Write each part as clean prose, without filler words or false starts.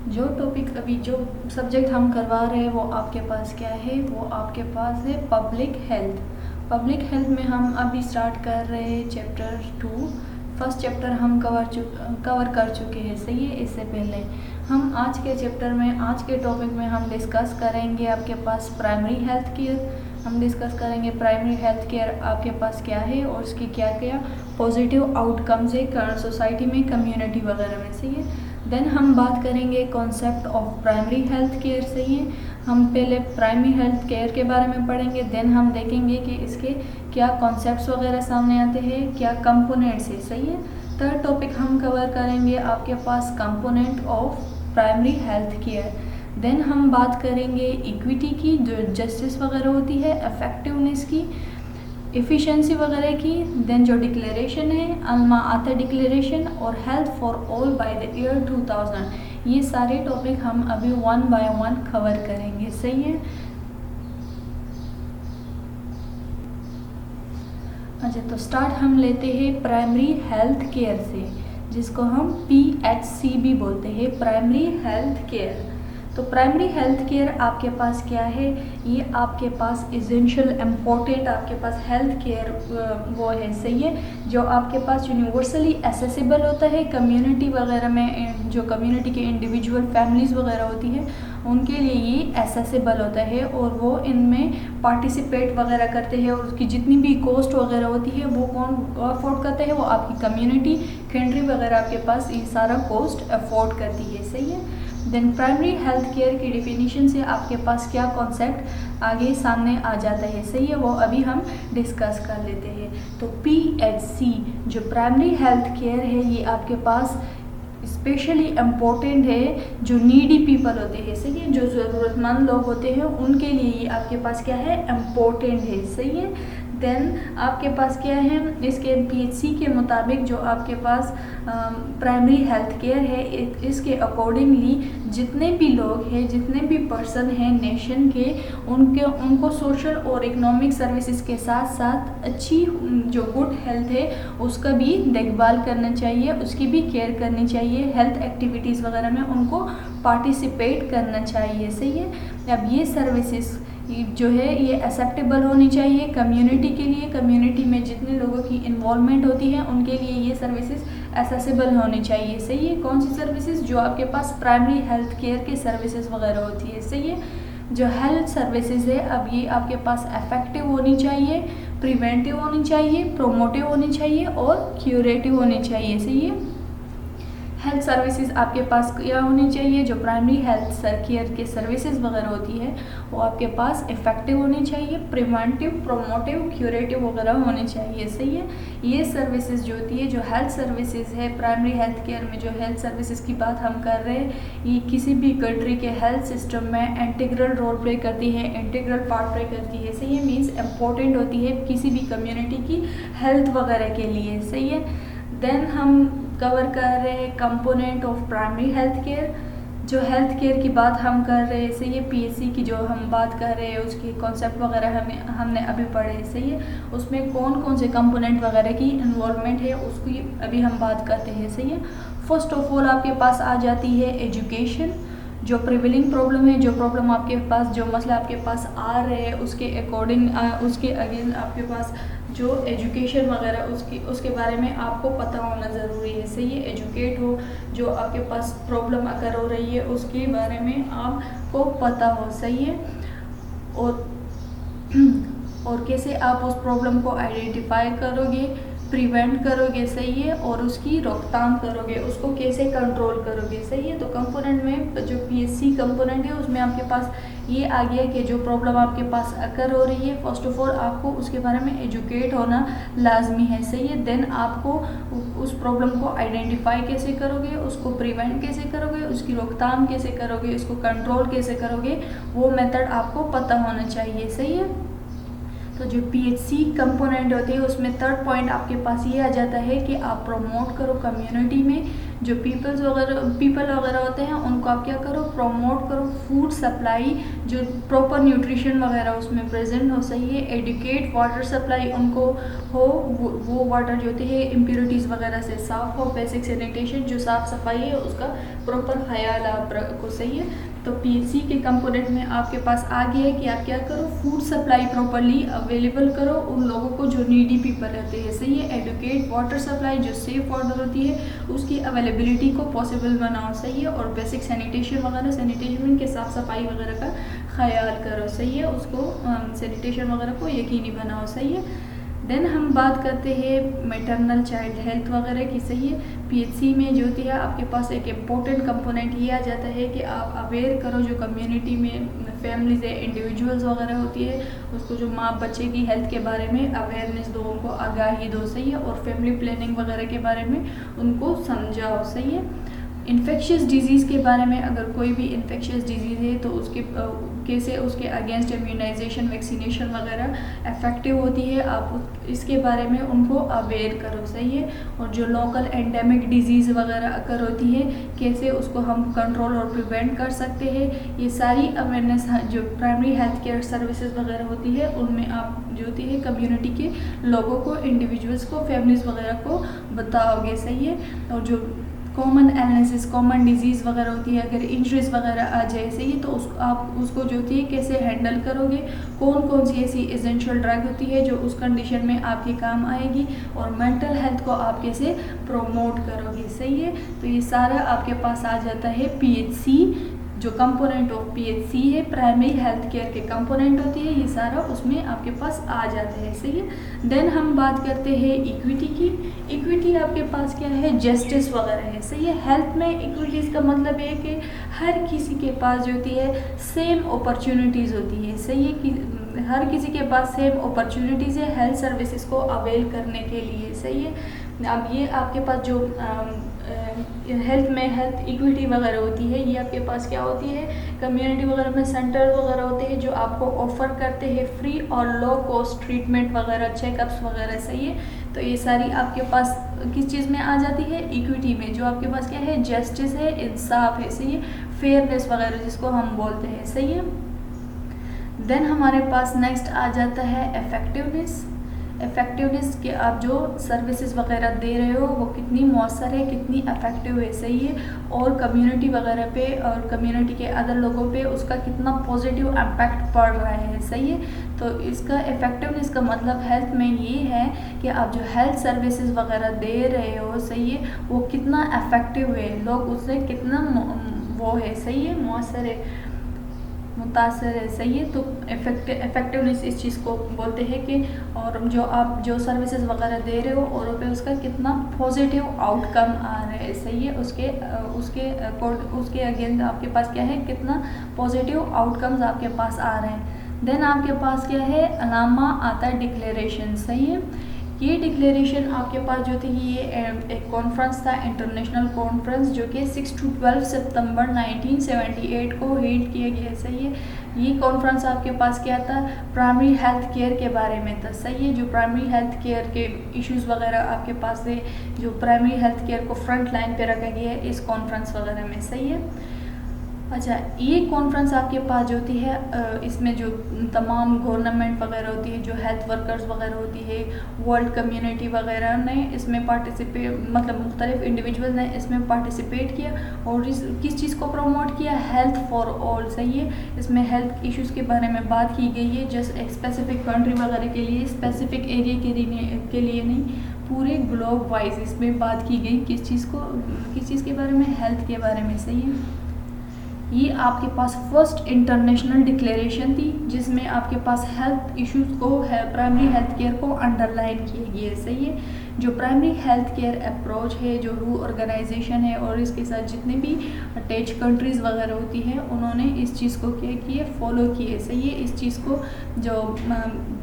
जो टॉपिक अभी जो सब्जेक्ट हम करवा रहे हैं वो आपके पास क्या है, वो आपके पास है पब्लिक हेल्थ। पब्लिक हेल्थ में हम अभी स्टार्ट कर रहे हैं चैप्टर 2। फर्स्ट चैप्टर हम कवर कर चुके हैं, सही है। इससे पहले हम आज के चैप्टर में, आज के टॉपिक में हम डिस्कस करेंगे आपके पास प्राइमरी हेल्थ केयर। हम डिस्कस करेंगे प्राइमरी हेल्थ केयर आपके पास क्या है और उसकी क्या क्या पॉजिटिव आउटकम्स है करंट सोसाइटी में, कम्युनिटी वगैरह में, सही है। देन हम बात करेंगे concept of primary health care, सही है। हम पहले प्राइमरी हेल्थ केयर के बारे में पढ़ेंगे, देन हम देखेंगे कि इसके क्या कॉन्सेप्ट्स वगैरह सामने आते हैं, क्या कंपोनेंट्स है, सही है। थर्ड टॉपिक हम कवर करेंगे आपके पास component of primary health care. Then हम बात करेंगे इक्विटी की, जो जस्टिस वगैरह होती है, इफेक्टिवनेस की, एफिशिएंसी वगैरह की। देन जो डिक्लेरेशन है, अल्मा आता डिक्लेरेशन, और health for all by the year 2000, ये सारे टॉपिक हम अभी वन बाय वन कवर करेंगे, सही है। अच्छा, तो स्टार्ट हम लेते हैं प्राइमरी हेल्थ केयर से, जिसको हम PHC भी बोलते हैं, प्राइमरी हेल्थ केयर। तो प्राइमरी हेल्थ केयर आपके पास क्या है, ये आपके पास इसेंशियल इम्पोर्टेंट आपके पास हेल्थ केयर वो है, सही है, जो आपके पास यूनिवर्सली एसेसिबल होता है कम्युनिटी वगैरह में। जो कम्युनिटी के इंडिविजुअल फैमिलीज़ वगैरह होती है उनके लिए ये एसेसिबल होता है, और वो इनमें पार्टिसिपेट वगैरह करते हैं। उसकी जितनी भी कॉस्ट वगैरह होती है वो कौन अफोर्ड करते हैं, वो आपकी कम्युनिटी, कंट्री वगैरह आपके पास ये सारा कॉस्ट अफोर्ड करती है, सही है। देन प्राइमरी हेल्थ केयर की डिफिनीशन से आपके पास क्या कॉन्सेप्ट आगे सामने आ जाता है, सही है, वो अभी हम डिस्कस कर लेते हैं। तो PHC जो प्राइमरी हेल्थ केयर है, ये आपके पास स्पेशली इम्पोर्टेंट है जो नीडी पीपल होते हैं, सही है, जो ज़रूरतमंद लोग होते हैं उनके लिए ये आपके पास क्या है, इम्पोर्टेंट है, सही है। देन आपके पास क्या है, इसके PHC के मुताबिक जो आपके पास प्राइमरी हेल्थ केयर है, इसके अकॉर्डिंगली जितने भी लोग हैं, जितने भी पर्सन हैं नेशन के, उनको सोशल और इकोनॉमिक सर्विसेज के साथ साथ अच्छी जो गुड हेल्थ है उसका भी देखभाल करना चाहिए, उसकी भी केयर करनी चाहिए, हेल्थ एक्टिविटीज़ वगैरह में उनको पार्टिसिपेट करना चाहिए, सही है। अब ये सर्विसेज जो है ये एक्सेप्टेबल होनी चाहिए कम्युनिटी के लिए, कम्युनिटी में जितने लोगों की इन्वॉल्वमेंट होती है उनके लिए ये सर्विसेज एक्सेसिबल होनी चाहिए, सही है। कौन सी सर्विसेज, जो आपके पास प्राइमरी हेल्थ केयर के सर्विसेज वगैरह होती है, सही है। जो हेल्थ सर्विसेज है अब ये आपके पास इफेक्टिव होनी चाहिए, प्रिवेंटिव होनी चाहिए, प्रोमोटिव होनी चाहिए और क्यूरेटिव होनी चाहिए, सही है। हेल्थ सर्विसेज आपके पास क्या होनी चाहिए, जो प्राइमरी हेल्थ केयर के सर्विसेज वगैरह होती है वो आपके पास इफेक्टिव होनी चाहिए, प्रिवेंटिव, प्रोमोटिव, क्यूरेटिव वगैरह होनी चाहिए, सही है। ये सर्विसेज जो होती है, जो हेल्थ सर्विसेज है प्राइमरी हेल्थ केयर में, जो हेल्थ सर्विसेज की बात हम कर रहे हैं, ये किसी भी कंट्री के हेल्थ सिस्टम में इंटीग्रल रोल प्ले करती है, इंटीग्रल पार्ट प्ले करती है, सही है। मीन्स इम्पोर्टेंट होती है किसी भी कम्युनिटी की हेल्थ वगैरह के लिए, सही है। देन हम कवर कर रहे हैं component of primary health care. जो हेल्थ केयर की बात हम कर रहे हैं, सही है, PHC की जो हम बात कर रहे हैं उसके कॉन्सेप्ट वगैरह हमने अभी पढ़े, सही है। उसमें कौन कौन से कंपोनेंट वगैरह की इन्वॉल्वमेंट है उसकी अभी हम बात करते हैं, सही है। फर्स्ट ऑफ ऑल आपके पास आ जाती है एजुकेशन। जो प्रिवेलिंग प्रॉब्लम है, जो प्रॉब्लम आपके पास, जो मसला आपके पास आ रहे हैं उसके अकॉर्डिंग, उसके अगेंस्ट आपके पास जो एजुकेशन वगैरह उसके बारे में आपको पता होना ज़रूरी है, सही है। एजुकेट हो, जो आपके पास प्रॉब्लम अगर हो रही है उसके बारे में आपको पता हो, सही है। और कैसे आप उस प्रॉब्लम को आइडेंटिफाई करोगे, प्रिवेंट करोगे, सही है, और उसकी रोकथाम करोगे, उसको कैसे कंट्रोल करोगे, सही है। तो कंपोनेंट में जो PHC कंपोनेंट है उसमें आपके पास ये आ गया कि जो प्रॉब्लम आपके पास अकर हो रही है, फर्स्ट ऑफ ऑल आपको उसके बारे में एजुकेट होना लाजमी है, सही है। देन आपको उस प्रॉब्लम को आइडेंटिफाई कैसे करोगे, उसको प्रिवेंट कैसे करोगे, उसकी रोकथाम कैसे करोगे, उसको कंट्रोल कैसे करोगे, वो मेथड आपको पता होना चाहिए, सही है। तो जो PHC कंपोनेंट होते हैं उसमें थर्ड पॉइंट आपके पास ये आ जाता है कि आप प्रमोट करो कम्युनिटी में जो पीपल वगैरह होते हैं उनको आप क्या करो, प्रमोट करो फूड सप्लाई जो प्रॉपर न्यूट्रिशन वगैरह उसमें प्रेजेंट हो, सही है। एडुकेट वाटर सप्लाई उनको हो, वो वाटर जो होती है इम्प्योरिटीज़ वगैरह से साफ़ हो। बेसिक सैनिटेशन जो साफ़ सफाई है उसका प्रॉपर ख्याल आप रखो, सही है। तो PHC के कंपोनेंट में आपके पास आ गया है कि आप क्या करो, फूड सप्लाई प्रॉपरली अवेलेबल करो उन लोगों को जो नीडी पीपल रहते हैं, सही है। एडुकेट वाटर सप्लाई जो सेफ वाटर होती है उसकी अवेलेबिलिटी को पॉसिबल बनाओ, सही है। और बेसिक सैनिटेशन वगैरह, सैनिटेशन के साफ सफाई वगैरह का ख्याल करो, सही है। उसको सैनिटेशन वगैरह को यकीनी बनाओ, सही है। देन हम बात करते हैं मैटरनल चाइल्ड हेल्थ वगैरह की, सही है। PHC में जो होती है आपके पास एक इम्पोर्टेंट कंपोनेंट ये आ जाता है कि आप अवेयर करो जो कम्युनिटी में फैमिलीज है, इंडिविजुअल्स वगैरह होती है, उसको जो माँ बच्चे की हेल्थ के बारे में अवेयरनेस दो, उनको आगाही दो, सही है। और फैमिली प्लानिंग वगैरह के बारे में उनको समझाओ, सही है। इन्फेक्शियस डिजीज़ के बारे में, अगर कोई भी इन्फेक्शियस डिजीज़ है तो उसके कैसे उसके अगेंस्ट इम्यूनाइजेशन वैक्सीनेशन वगैरह इफेक्टिव होती है, आप इसके बारे में उनको अवेयर करो, सही है। और जो लोकल एंडेमिक डिजीज़ वगैरह अगर होती है कैसे उसको हम कंट्रोल और प्रिवेंट कर सकते हैं, ये सारी अवेयरनेस जो प्राइमरी हेल्थ केयर सर्विसेज वगैरह होती है उनमें आप जो होती है कम्युनिटी के लोगों को, इंडिविजुअल्स को, फैमिलीज़ वगैरह को बताओगे, सही है। और जो कॉमन एलनेसेस, कॉमन डिजीज़ वगैरह होती है, अगर इंजरीज वगैरह आ जाए, सही, तो आप उसको जो होती है कैसे हैंडल करोगे, कौन कौन सी ऐसी एसेंशियल ड्रग होती है जो उस कंडीशन में आपके काम आएगी, और मेंटल हेल्थ को आप कैसे प्रोमोट करोगे, सही है। तो ये सारा आपके पास आ जाता है PHC जो कंपोनेंट ऑफ PHC है, प्राइमरी हेल्थ केयर के कंपोनेंट होती है, ये सारा उसमें आपके पास आ जाता है, सही है। देन हम बात करते हैं इक्विटी की। इक्विटी आपके पास क्या है, जस्टिस वगैरह है, सही है। हेल्थ में इक्विटीज़ का मतलब है कि हर किसी के पास जो होती है सेम अपॉर्चुनिटीज़ होती है, सही है, कि हर किसी के पास सेम अपॉर्चुनिटीज़ है हेल्थ सर्विसेज को अवेल करने के लिए, सही है। अब ये आपके पास जो हेल्थ में हेल्थ इक्विटी वगैरह होती है, ये आपके पास क्या होती है, कम्युनिटी वगैरह में सेंटर वगैरह होते हैं जो आपको ऑफर करते हैं फ्री और लो कॉस्ट ट्रीटमेंट वगैरह, चेकअप्स वगैरह, सही है। तो ये सारी आपके पास किस चीज़ में आ जाती है, इक्विटी में, जो आपके पास क्या है, जस्टिस है, इंसाफ है, सही है, फेयरनेस वगैरह जिसको हम बोलते हैं, सही है। देन हमारे पास नेक्स्ट आ जाता है इफेक्टिवनेस। इफेक्टिवनेस के आप जो सर्विसेज वगैरह दे रहे हो वो कितनी मौसर है, कितनी इफेक्टिव है, सही है। और कम्युनिटी वगैरह पे और कम्युनिटी के अदर लोगों पे उसका कितना पॉजिटिव इम्पैक्ट पड़ रहा है, सही है। तो इसका इफेक्टिवनेस का मतलब हेल्थ में ये है कि आप जो हेल्थ सर्विसेज वगैरह दे रहे हो, सही है, वो कितना इफेक्टिव है, लोग उससे कितना वो है, सही है, मौसर है, मुतासर है, सही है। तो इफेक्टिवनेस इस चीज़ को बोलते हैं कि और जो आप जो सर्विसेज वगैरह दे रहे हो और पे उसका कितना पॉजिटिव आउटकम आ रहा है, सही है, उसके अगेंस्ट आपके पास क्या है, कितना पॉजिटिव आउटकम्स आपके पास आ रहे हैं। देन आपके पास क्या है, अलामा आता है डिक्लेरेशन, सही है। ये डिक्लेरेशन आपके पास जो थी ये एक कॉन्फ्रेंस था, इंटरनेशनल कॉन्फ्रेंस, जो कि 6 to 12 सितंबर 1978 को हेड किया गया, सही है। ये कॉन्फ्रेंस आपके पास क्या था, प्राइमरी हेल्थ केयर के बारे में था, सही है। जो प्राइमरी हेल्थ केयर के इश्यूज़ वगैरह आपके पास है, जो प्राइमरी हेल्थ केयर को फ्रंट लाइन पे रखा गया है इस कॉन्फ्रेंस वगैरह में, सही है। अच्छा, ये कॉन्फ्रेंस आपके पास जो होती है इसमें जो तमाम गवर्नमेंट वगैरह होती है, जो हेल्थ वर्कर्स वगैरह होती है, वर्ल्ड कम्युनिटी वगैरह ने इसमें पार्टिसिपेट, मतलब मुख्तलिफ इंडिविजुअल ने इसमें पार्टिसिपेट किया और किस चीज़ को प्रमोट किया, हेल्थ फॉर ऑल, सही है। इसमें हेल्थ इश्यूज़ के बारे में बात की गई है, जस्ट एक स्पेसिफिक कंट्री वगैरह के लिए, स्पेसिफिक एरिया के लिए नहीं, पूरे ग्लोब वाइज इसमें बात की गई किस चीज़ के बारे में, हेल्थ के बारे में, सही है। ये आपके पास फर्स्ट इंटरनेशनल डिक्लेरेशन थी जिसमें आपके पास हेल्थ इश्यूज़ को प्राइमरी हेल्थ केयर को अंडरलाइन किया गया है, सही है। जो प्राइमरी हेल्थ केयर अप्रोच है, जो WHO ऑर्गेनाइजेशन है और इसके साथ जितने भी अटैच कंट्रीज़ वगैरह होती हैं उन्होंने इस चीज़ को क्या किए, फॉलो किए, सही है। इस चीज़ को जो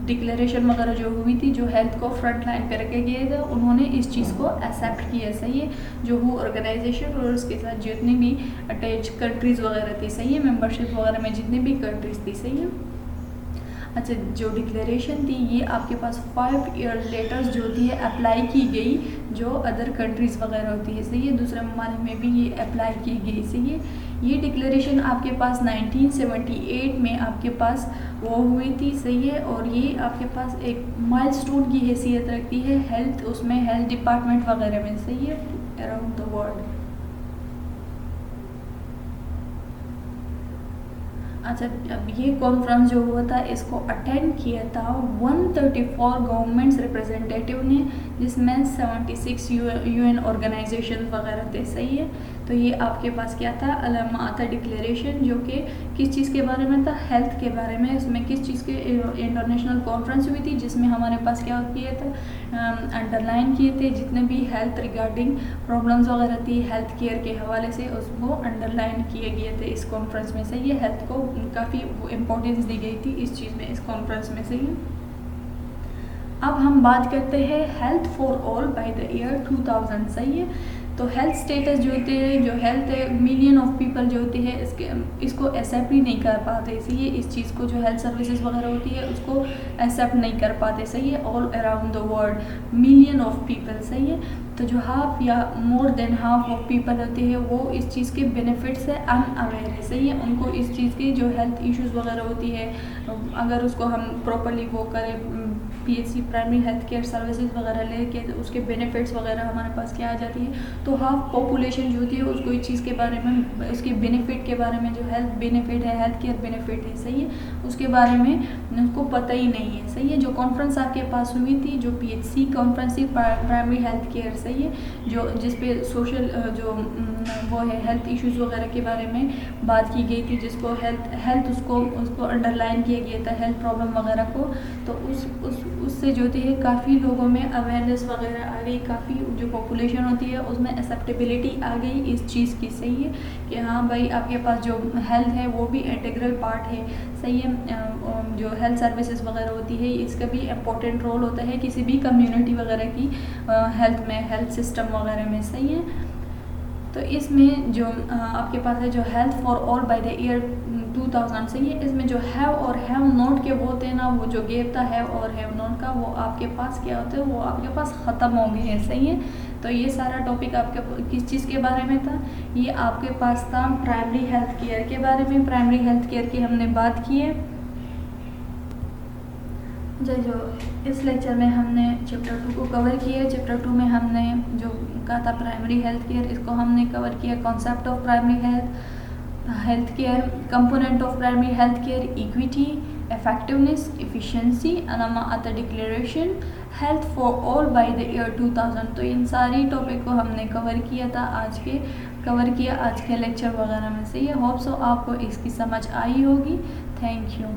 डिक्लेरेशन वगैरह जो हुई थी, जो हेल्थ को फ्रंट लाइन पर रखे गए थे, उन्होंने इस चीज़ को एक्सेप्ट किया, सही है। जो WHO ऑर्गेनाइजेशन और उसके साथ जितनी भी अटैच कंट्रीज़ वगैरह थी, सही है, मेंबरशिप वगैरह में जितनी भी कंट्रीज़ थी, सही है। अच्छा, जो डिक्लेरेशन थी ये आपके पास 5 ईयर लेटर्स जो होती है अप्लाई की गई, जो अदर कंट्रीज़ वगैरह होती है, सही है, दूसरे ममालिक में भी ये अप्लाई की गई, सही है। ये डिक्लेरेशन आपके पास 1978 में आपके पास वो हुई थी, सही है, और ये आपके पास एक माइलस्टोन की हैसियत रखती है हेल्थ, उसमें हेल्थ डिपार्टमेंट वगैरह में, सही है, अराउंड द वर्ल्ड। अच्छा, अब ये कॉन्फ्रेंस जो हुआ था इसको अटेंड किया था 134 गवर्नमेंट्स रिप्रेजेंटेटिव ने, जिसमें 76 यूएन ऑर्गेनाइजेशन वगैरह थे, सही है। तो ये आपके पास क्या था, अलमाता डिक्लेरेशन, जो कि किस चीज़ के बारे में था, हेल्थ के बारे में। इसमें किस चीज़ के इंटरनेशनल कॉन्फ्रेंस हुई थी, जिसमें हमारे पास क्या किया था, अंडरलाइन किए थे जितने भी हेल्थ रिगार्डिंग प्रॉब्लम्स वगैरह थी हेल्थ केयर के हवाले से, उसको अंडरलाइन किए गए थे इस कॉन्फ्रेंस में, सही है। हेल्थ को काफ़ी इम्पोर्टेंस दी गई थी इस चीज़ में, इस कॉन्फ्रेंस में, सही है। अब हम बात करते हैं health for all by the year 2000, सही है। तो हेल्थ स्टेटस जो होते हैं, जो हेल्थ है, मिलियन ऑफ पीपल जो होते हैं इसको एक्सेप्ट ही नहीं कर पाते, इसलिए इस चीज़ को जो हेल्थ सर्विसेज वगैरह होती है उसको एक्सेप्ट नहीं कर पाते, सही है। All around the world million of people, सही है। तो जो हाफ या more than half of people होते हैं वो इस चीज़ के बेनिफिट से अनअवेयर है, सही है। उनको इस चीज़ की जो हेल्थ इश्यूज़ वगैरह होती है, अगर उसको हम प्रॉपरली वो करें, PHC primary health care services वगैरह लेके, तो उसके बेनिफिट्स वगैरह हमारे पास क्या आ जाती है, तो हाफ पॉपुलेशन जो होती है उसको इस चीज़ के बारे में, उसके बेनिफिट के बारे में, जो हेल्थ बेनिफिट है, हेल्थ केयर बेनिफिट है, सही है, उसके बारे में उसको पता ही नहीं है, सही है। जो कॉन्फ्रेंस आपके पास हुई थी, जो पीएचसी कॉन्फ्रेंस थी, प्राइमरी हेल्थ केयर, सही है, जो जिस पे सोशल जो वो है हेल्थ इश्यूज़ वगैरह के बारे में बात की गई थी, जिसको हेल्थ उसको अंडरलाइन किया गया था, हेल्थ प्रॉब्लम वगैरह को। तो उससे जो होती है काफ़ी लोगों में अवेयरनेस वगैरह आ गई, काफ़ी जो पॉपुलेशन होती है उसमें एक्सेप्टेबिलिटी आ गई इस चीज़ की, सही है, कि हाँ भाई आपके पास जो हेल्थ है वो भी इंटीग्रल पार्ट है, सही है। जो हेल्थ सर्विसेज वगैरह होती है इसका भी इम्पोर्टेंट रोल होता है किसी भी कम्युनिटी वगैरह की हेल्थ में, हेल्थ सिस्टम वगैरह में, सही है। तो इसमें जो आपके पास है जो health for all by the year 2000, सही है, इसमें जो हैव और हैव नॉट के वो होते हैं ना, वो जो गैप था हैव और हैव नॉट का, वो आपके पास क्या होते हैं, वो आपके पास ख़त्म हो गए हैं, सही है। तो ये सारा टॉपिक आपके किस चीज़ के बारे में था, ये आपके पास था प्राइमरी हेल्थ केयर के बारे में। प्राइमरी हेल्थ केयर की हमने बात की है। जो इस लेक्चर में हमने चैप्टर 2 को कवर किया। चैप्टर 2 में हमने जो कहा था प्राइमरी हेल्थ केयर, इसको हमने कवर किया, concept of primary health care, component of primary health care, equity, effectiveness, efficiency, other declaration, health for all by the year 2000। तो इन सारी टॉपिक को हमने कवर किया था आज के लेक्चर वगैरह में से। ये होप सो आपको इसकी समझ आई होगी। Thank you.